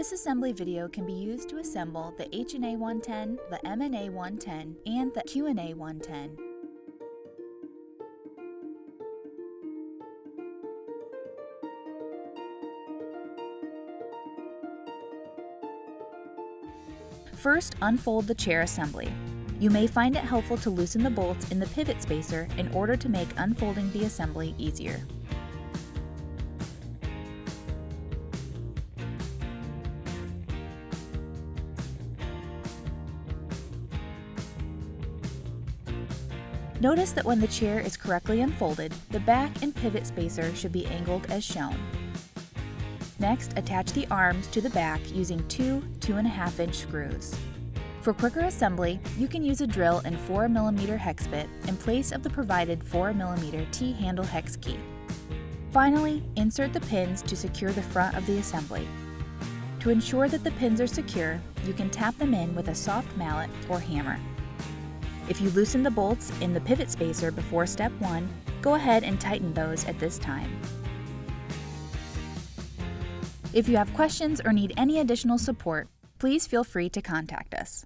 This assembly video can be used to assemble the HNA110, the MNA110, and the QNA110. First, unfold the chair assembly. You may find it helpful to loosen the bolts in the pivot spacer in order to make unfolding the assembly easier. Notice that when the chair is correctly unfolded, the back and pivot spacer should be angled as shown. Next, attach the arms to the back using two 2.5-inch screws. For quicker assembly, you can use a drill and 4mm hex bit in place of the provided 4mm T-handle hex key. Finally, insert the pins to secure the front of the assembly. To ensure that the pins are secure, you can tap them in with a soft mallet or hammer. If you loosen the bolts in the pivot spacer before step 1, go ahead and tighten those at this time. If you have questions or need any additional support, please feel free to contact us.